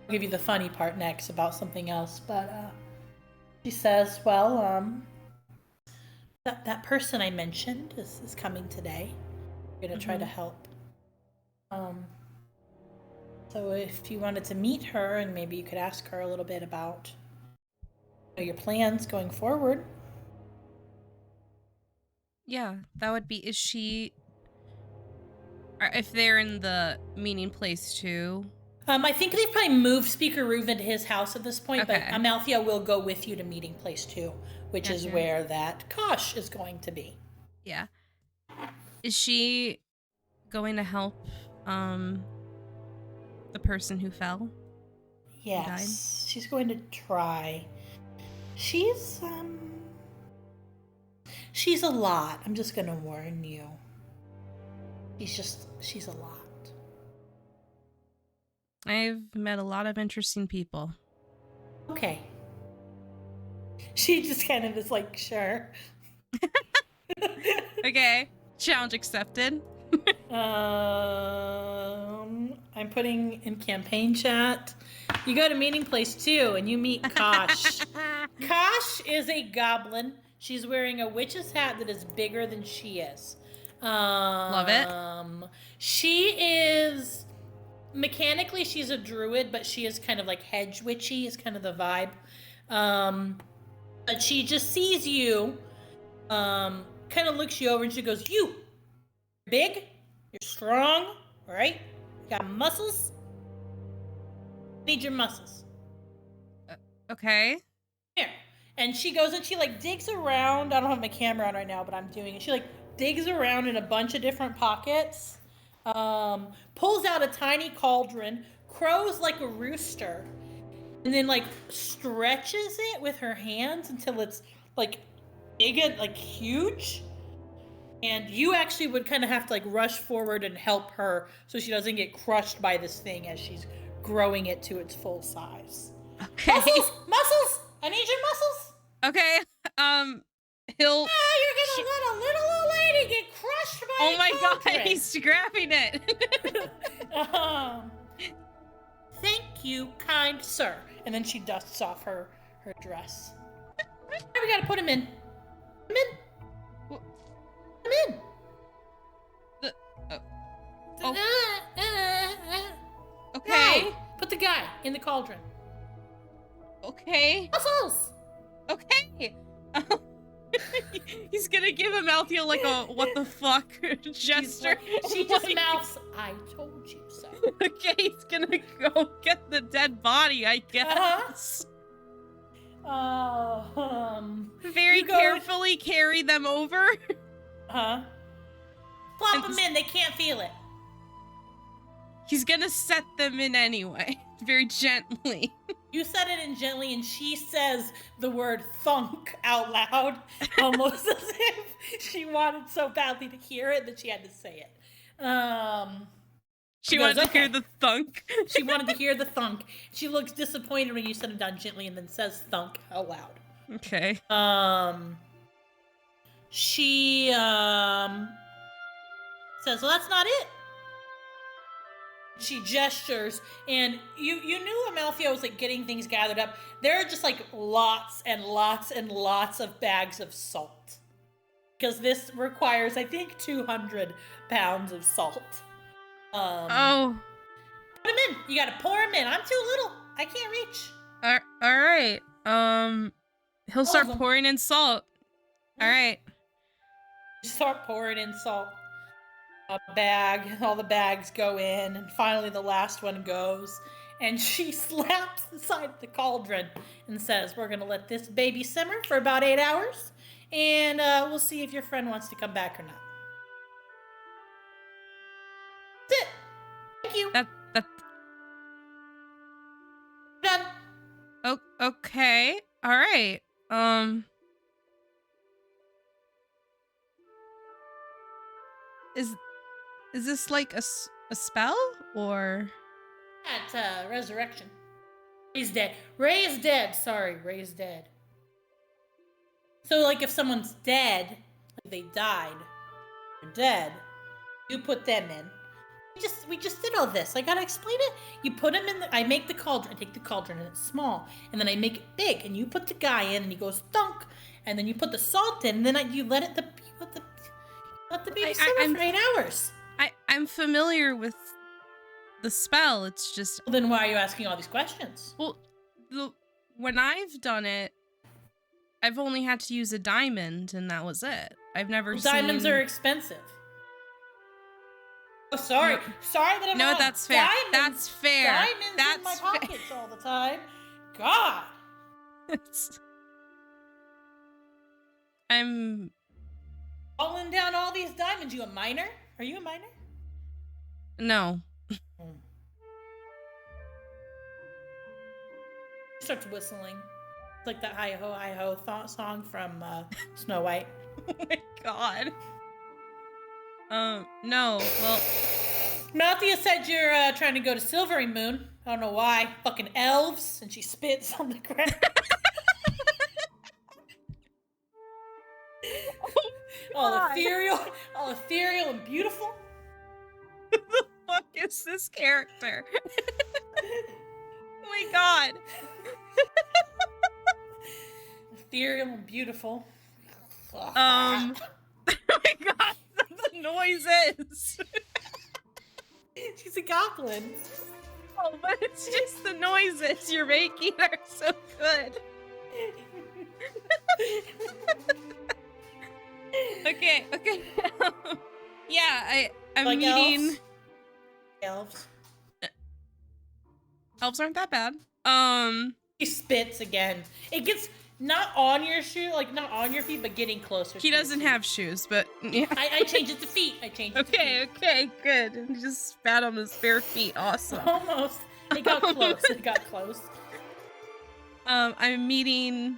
I'll give you the funny part next about something else, but she says, well, that person I mentioned is coming today. We're gonna try to help. So if you wanted to meet her, and maybe you could ask her a little bit about your plans going forward. Yeah, that would be. Is she? If they're in the meeting place too. I think they've probably moved Speaker Roof into his house at this point, but Okay. Amalthea will go with you to meeting place 2, which is Gotcha. where that Kosh is going to be. Yeah. Is she going to help the person who fell? Yes, she's going to try. She's a lot. I'm just gonna warn you. She's a lot. I've met a lot of interesting people. Okay. She just kind of is like, sure. Okay. Challenge accepted. I'm putting in campaign chat. You go to meeting place 2 and you meet Kosh. Kosh is a goblin. She's wearing a witch's hat that is bigger than she is. Love it. She is mechanically she's a druid, but she is kind of like hedge witchy is kind of the vibe. But she just sees you, kind of looks you over and she goes, "You're big, you're strong, right? You got muscles. Need your muscles." Okay. Here. And she goes and she like digs around. I don't have my camera on right now, but I'm doing it. She like digs around in a bunch of different pockets, pulls out a tiny cauldron, crows like a rooster, and then like stretches it with her hands until it's like big and like huge. And you actually would kind of have to like rush forward and help her so she doesn't get crushed by this thing as she's growing it to its full size. Okay. Muscles! I need your muscles! Okay. He'll. You're gonna let a little old lady get crushed by Oh my cauldron. god, he's grabbing it. Thank you, kind sir. And then she dusts off her dress. We gotta put him in. Put him in. Put him in. Okay. Guy. Put the guy in the cauldron. Okay. Muscles! Okay. He's gonna give Amalthea like a what the fuck gesture. She just mouths, "I told you so." Okay, he's gonna go get the dead body, I guess. Very carefully carry them over. Plop them in, they can't feel it. He's gonna set them in anyway, very gently. You said it in gently, and she says the word thunk out loud, almost as if she wanted so badly to hear it that she had to say it. She wanted to hear the thunk. She wanted to hear the thunk. She looks disappointed when you set it down gently and then says thunk out loud. Okay. She says, "Well, that's not it." She gestures, and you knew Amalthea was like getting things gathered up. There are just like lots and lots and lots of bags of salt, because this requires, I think, 200 pounds of salt. Put him in. You gotta pour him in. I'm too little. I can't reach. All right. He'll start pouring in salt. All right. Start pouring in salt. A bag, all the bags go in, and finally the last one goes. And she slaps the side of the cauldron and says, "We're gonna let this baby simmer for about 8 hours, and we'll see if your friend wants to come back or not." That's it. Thank you. That. Done. Oh, okay. All right. Is this like a spell or? That's resurrection. Ray's dead. Ray's dead. Sorry, Ray's dead. So like if someone's dead, like they died, they're dead, you put them in. We just did all this. I gotta explain it. You put him in I make the cauldron. I take the cauldron and it's small, and then I make it big, and you put the guy in, and he goes thunk, and then you put the salt in, and then you let the baby simmer for 8 hours. I'm familiar with the spell. It's just. Well, then why are you asking all these questions? Well, when I've done it, I've only had to use a diamond, and that was it. I've never seen. Diamonds are expensive. Oh, sorry. Sorry that I'm No, that's fair. Diamonds, that's fair. Diamonds that's in my pockets all the time. God. I'm falling down all these diamonds. You a miner? Are you a miner? No. Starts whistling. It's like that hi-ho, hi-ho song from Snow White. Oh my god. No. Well, Malthea said you're trying to go to Silvery Moon. I don't know why. Fucking elves. And she spits on the ground. all ethereal and beautiful. Who the fuck is this character? Oh my god. Ethereal and beautiful. Oh my god, the noises. She's a goblin. Oh, but it's just the noises you're making are so good. Okay. Yeah, I'm like meeting elves. Elves aren't that bad. He spits again. It gets not on your shoe, like not on your feet, but getting closer. He doesn't have shoes, but yeah. I changed it to feet. Okay, good. And he just spat on his bare feet. Awesome. Almost. It got close. I'm meeting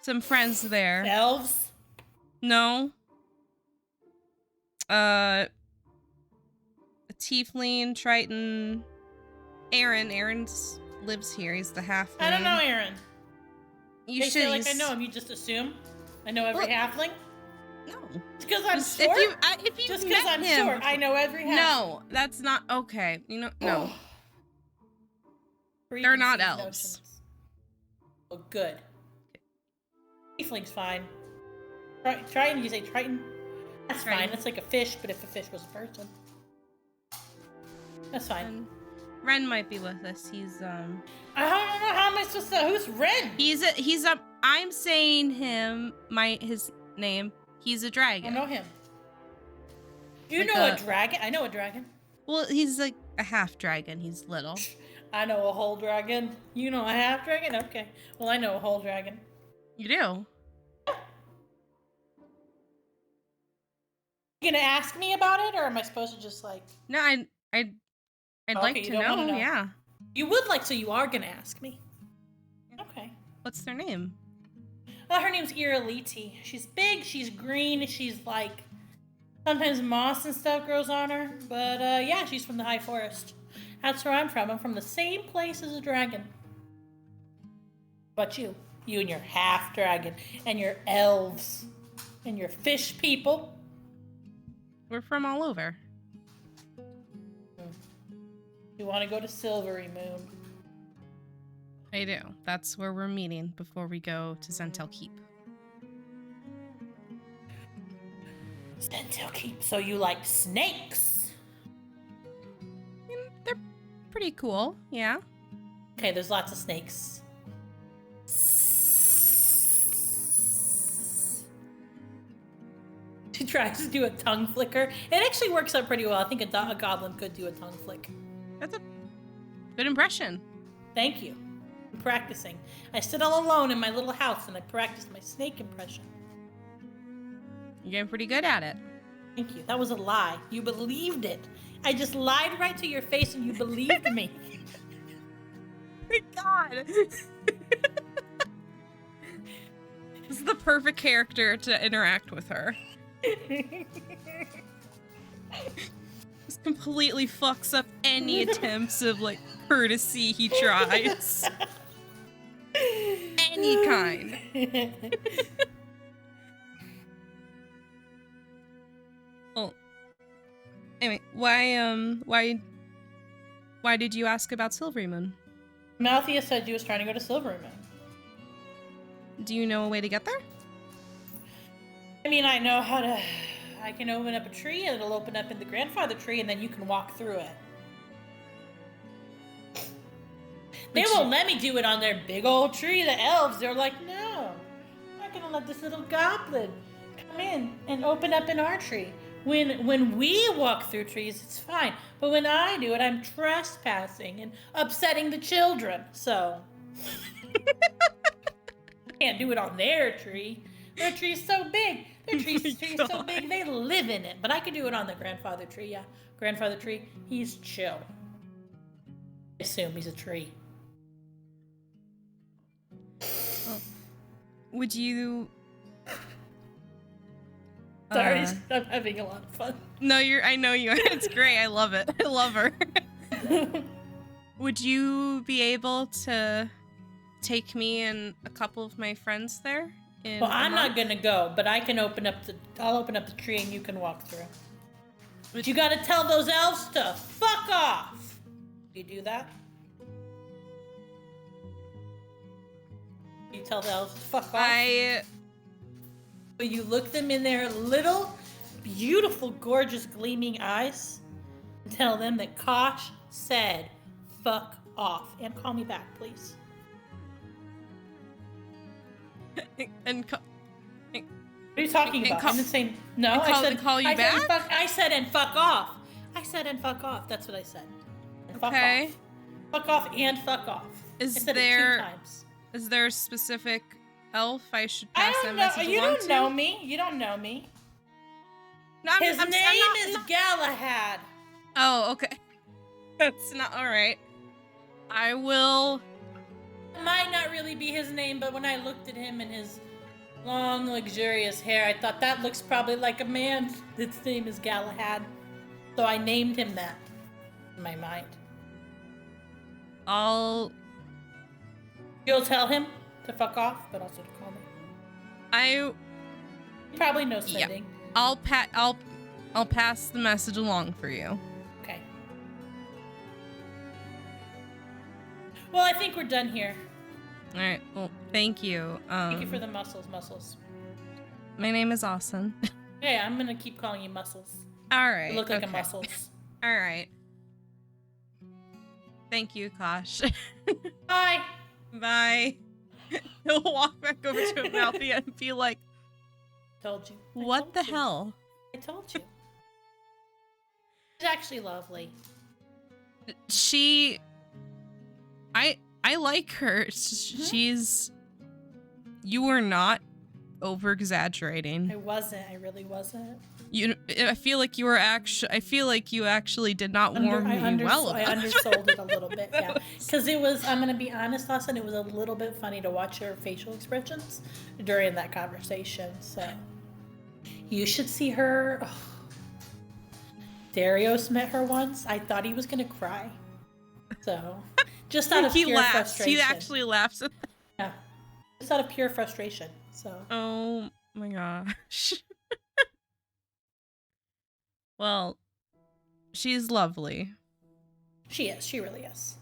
some friends there. Elves? No. A tiefling, Triton, Aaron. Aaron's lives here. He's the halfling. I don't know Aaron. You should. Say like I know him. You just assume I know every halfling. No. It's because I'm short. If you just because I'm short, I know every halfling. No, that's not okay. You know, no. They're not elves. Notions. Oh, good. Tiefling's fine. Triton, you say Triton? That's fine. That's like a fish, but if a fish was a person. That's fine. And Ren might be with us. He's I don't know how am I supposed to. Who's Ren? He's I'm saying his name. He's a dragon. I know him. You like know a dragon? I know a dragon. Well, he's like a half dragon. He's little. I know a whole dragon. You know a half dragon? Okay. Well, I know a whole dragon. You do? You gonna ask me about it, or am I supposed to just like? No, I'd like to know. Yeah. You would like, so you are gonna ask me. Okay. What's their name? Her name's Iraliti. She's big. She's green. She's like sometimes moss and stuff grows on her, but yeah, she's from the High Forest. That's where I'm from. I'm from the same place as a dragon. But you and your half dragon, and your elves, and your fish people. We're from all over. You want to go to Silvery Moon? I do. That's where we're meeting before we go to Zentel Keep. Zentel Keep. So you like snakes? They're pretty cool, yeah. Okay, there's lots of snakes. She tries to do a tongue flicker. It actually works out pretty well. I think a goblin could do a tongue flick. That's a good impression. Thank you. I'm practicing. I sit all alone in my little house and I practice my snake impression. You're getting pretty good at it. Thank you. That was a lie. You believed it. I just lied right to your face and you believed me. My God. This is the perfect character to interact with her. This completely fucks up any attempts of like courtesy he tries. Any kind. Oh. Anyway, why did you ask about Silvery Moon? Malthea said you was trying to go to Silvery Moon. Do you know a way to get there? I mean, I know how to... I can open up a tree, and it'll open up in the grandfather tree, and then you can walk through it. They won't let me do it on their big old tree, the elves. They're like, no, I'm not going to let this little goblin come in and open up in our tree. When we walk through trees, it's fine. But when I do it, I'm trespassing and upsetting the children. So, I can't do it on their tree. Their tree's so big. Their tree's so big, they live in it. But I could do it on the grandfather tree, yeah. Grandfather tree, he's chill. I assume he's a tree. Would you... Sorry, I'm having a lot of fun. No, I know you are. It's great. I love it. I love her. Would you be able to take me and a couple of my friends there? Well, I'm not gonna go, but I can open up I'll open up the tree and you can walk through. But you gotta tell those elves to fuck off! You do that? You tell the elves to fuck off? You look them in their little, beautiful, gorgeous, gleaming eyes and tell them that Kosh said, fuck off. And call me back, please. And what are you talking about? I'm just saying, no, I said, call you back? I said, and fuck off. I said, and fuck off. That's what I said. And fuck off. Fuck off and fuck off. I said it 2 times. Is there a specific elf I should pass that message along to? You don't know me. You don't know me. No, His name is Galahad. Oh, okay. That's not all right. I will. It might not really be his name, but when I looked at him and his long, luxurious hair, I thought that looks probably like a man. His name is Galahad. So I named him that in my mind. You'll tell him to fuck off, but also to call me. He probably knows sending. Yeah. I'll pass the message along for you. Okay. Well, I think we're done here. All right. Well, thank you. Thank you for the muscles. My name is Oessen. Yeah, I'm gonna keep calling you muscles. All right. You look like a muscles. All right. Thank you, Kosh. Bye. Bye. He'll walk back over to Malthea and be like, Told you. What the hell? I told you. She's actually lovely. I like her. You were not over exaggerating. I wasn't. I really wasn't. I feel like you actually did not warm me well about. I undersold it a little bit, yeah. Because it was, I'm gonna be honest, Austin, it was a little bit funny to watch her facial expressions during that conversation. So you should see her. Oh. Darius met her once. I thought he was gonna cry. So just out of pure frustration. He actually laughs at that. Yeah. Just out of pure frustration. So. Oh my gosh. Well, she's lovely. She is. She really is.